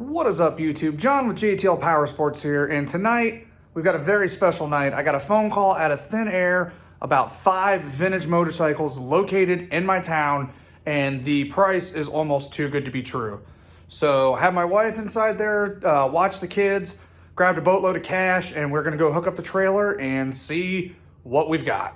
What is up, YouTube? John with JTL Power Sports here, and tonight we've got a very special night. I got a phone call out of thin air about 5 vintage motorcycles located in my town, and the price is almost too good to be true. So I have my wife inside there, watch the kids, grabbed a boatload of cash, and we're gonna go hook up the trailer and see what we've got.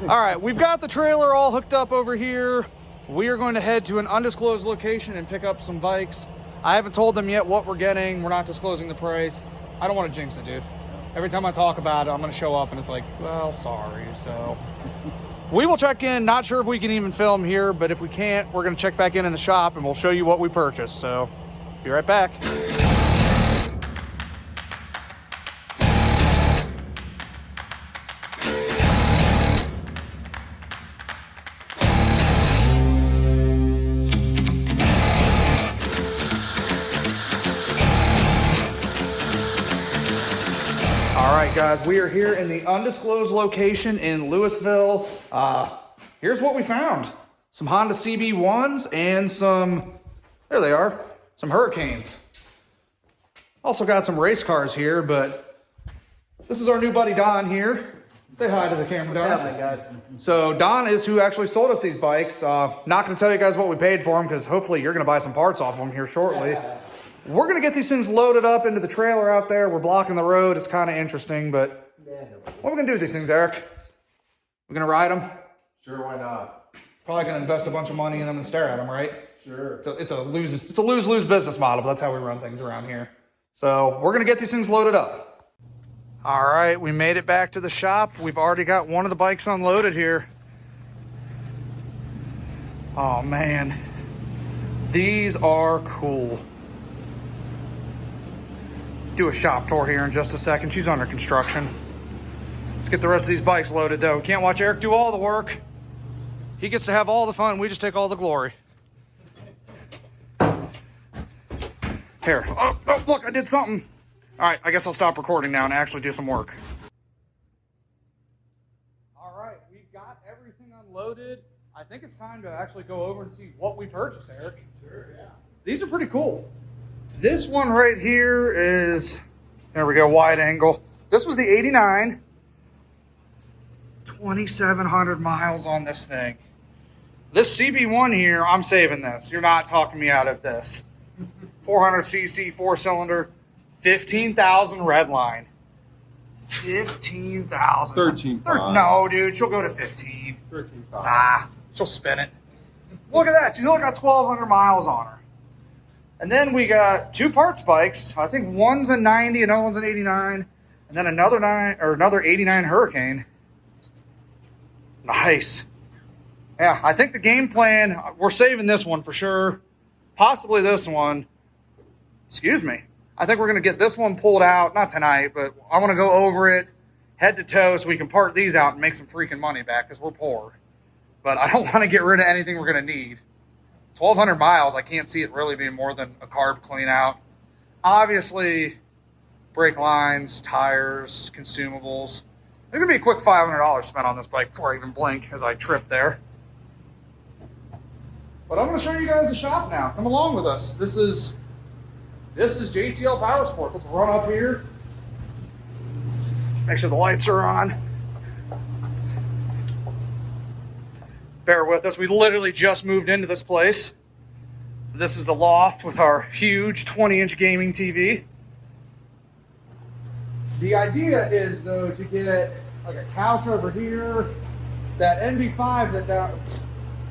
All right, we've got the trailer all hooked up over here. We are going to head to an undisclosed location and pick up some bikes. I haven't told them yet what we're getting. We're not disclosing the price. I don't want to jinx it, dude. Every time I talk about it, I'm going to show up and it's like, well, sorry. So we will check in. Not sure if we can even film here, but if we can't, we're going to check back in the shop and we'll show you what we purchased. So be right back. All right, guys, we are here in the undisclosed location in Louisville. Here's what we found. Some Honda CB1s and some, there they are, some Hurricanes. Also got some race cars here, but this is our new buddy Don here. Say hi to the camera, Don. What's happening, guys? So Don is who actually sold us these bikes. Not gonna tell you guys what we paid for them because hopefully you're gonna buy some parts off them here shortly. Yeah. We're gonna get these things loaded up into the trailer out there. We're blocking the road. It's kind of interesting, but what are we gonna do with these things, Eric? We're gonna ride them? Sure, why not? Probably gonna invest a bunch of money in them and stare at them, right? Sure. It's a lose-lose business model, but that's how we run things around here. So we're gonna get these things loaded up. All right, we made it back to the shop. We've already got one of the bikes unloaded here. Oh man, these are cool. Do a shop tour here in just a second. She's under construction. Let's get the rest of these bikes loaded though. Can't watch Eric do all the work. He gets to have all the fun. We just take all the glory. Here. Oh, look, I did something. All right, I guess I'll stop recording now and actually do some work. All right, we've got everything unloaded. I think it's time to actually go over and see what we purchased, Eric. Sure, yeah. These are pretty cool. This one right here is, there we go, wide angle. This was the 89. 2,700 miles on this thing. This CB1 here, I'm saving this. You're not talking me out of this. 400cc, 4-cylinder, 15,000 red line. 15,000. 13,500. No, dude, she'll go to 15. 13,500. Ah, she'll spin it. Look at that. She's only got 1,200 miles on her. And then we got 2 parts bikes. I think one's a 90, another one's an 89, and then another 89 Hurricane. Nice. Yeah, I think the game plan, we're saving this one for sure. Possibly this one. Excuse me. I think we're going to get this one pulled out, not tonight, but I want to go over it head to toe so we can part these out and make some freaking money back because we're poor. But I don't want to get rid of anything we're going to need. 1,200 miles, I can't see it really being more than a carb clean out. Obviously, brake lines, tires, consumables. There's gonna be a quick $500 spent on this bike before I even blink as I trip there. But I'm gonna show you guys the shop now. Come along with us. This is JTL Power Sports. Let's run up here. Make sure the lights are on. Bear with us. We literally just moved into this place. This is the loft with our huge 20-inch gaming TV. The idea is, though, to get like a couch over here, that MB5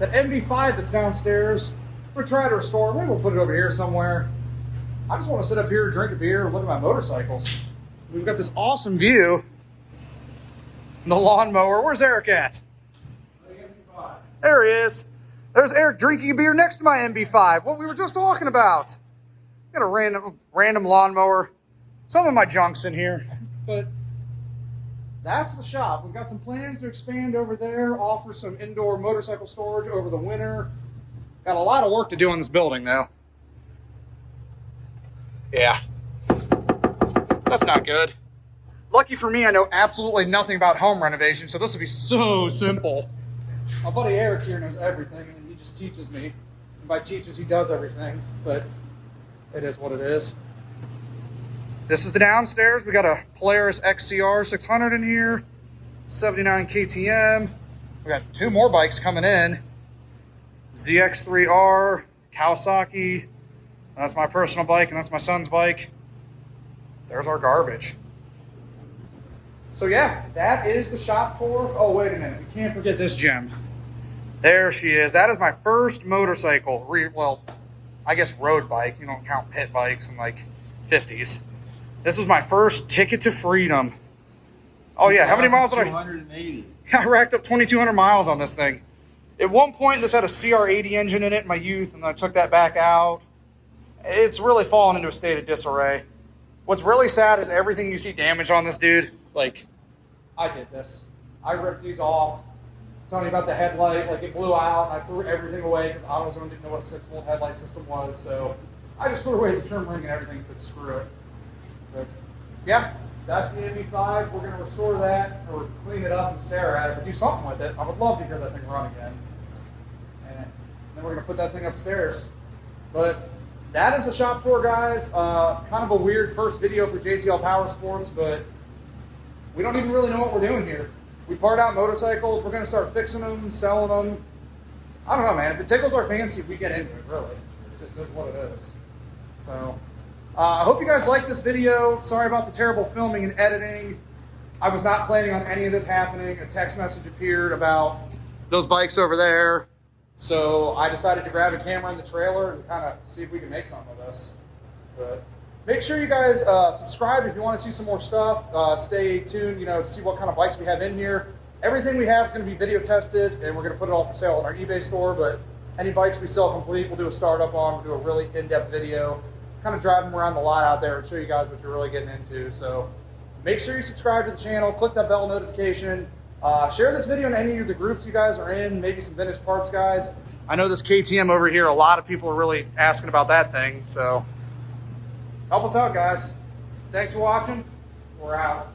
that's downstairs. We'll try to restore. Maybe we'll put it over here somewhere. I just want to sit up here, drink a beer, and look at my motorcycles. We've got this awesome view. The lawnmower. Where's Eric at? There he is. There's Eric drinking a beer next to my MB5. What we were just talking about. Got a random lawnmower. Some of my junk's in here, but that's the shop. We've got some plans to expand over there, offer some indoor motorcycle storage over the winter. Got a lot of work to do in this building, though. Yeah. That's not good. Lucky for me, I know absolutely nothing about home renovation, so this will be so simple. My buddy Eric here knows everything, and he just teaches me. And by teaches, he does everything, but it is what it is. This is the downstairs. We got a Polaris XCR 600 in here, 79 KTM. We got two more bikes coming in. ZX3R, Kawasaki. That's my personal bike, and that's my son's bike. There's our garbage. So yeah, that is the shop tour. Oh, wait a minute. We can't forget this gem. There she is. That is my first motorcycle. Well, I guess road bike. You don't count pit bikes in like 50s. This was my first ticket to freedom. Oh yeah, how many miles did I? 280. I racked up 2,200 miles on this thing. At one point, this had a CR80 engine in it in my youth, and then I took that back out. It's really fallen into a state of disarray. What's really sad is everything you see damage on this dude. Like, I did this. I ripped these off. Telling you about the headlight, like it blew out. I threw everything away because AutoZone didn't know what a 6-volt headlight system was. So I just threw away the trim ring and everything and said, screw it. But yeah, that's the ME5. We're going to restore that or clean it up and stare at it, but do something with it. I would love to hear that thing run again. And then we're going to put that thing upstairs. But that is a shop tour, guys. Kind of a weird first video for JTL Power Sports, but we don't even really know what we're doing here. We part out motorcycles. We're going to start fixing them, selling them. I don't know, man. If it tickles our fancy, we get into it, really. It just is what it is. So, I hope you guys liked this video. Sorry about the terrible filming and editing. I was not planning on any of this happening. A text message appeared about those bikes over there. So I decided to grab a camera in the trailer and kind of see if we can make something with this. But make sure you guys subscribe if you want to see some more stuff. Stay tuned, to see what kind of bikes we have in here. Everything we have is going to be video tested, and we're going to put it all for sale on our eBay store. But any bikes we sell complete, we'll do a startup on. We'll do a really in-depth video, kind of drive them around the lot out there and show you guys what you're really getting into. So make sure you subscribe to the channel, click that bell notification. Share this video in any of the groups you guys are in, maybe some vintage parts guys. I know this KTM over here, a lot of people are really asking about that thing, so help us out, guys. Thanks for watching. We're out.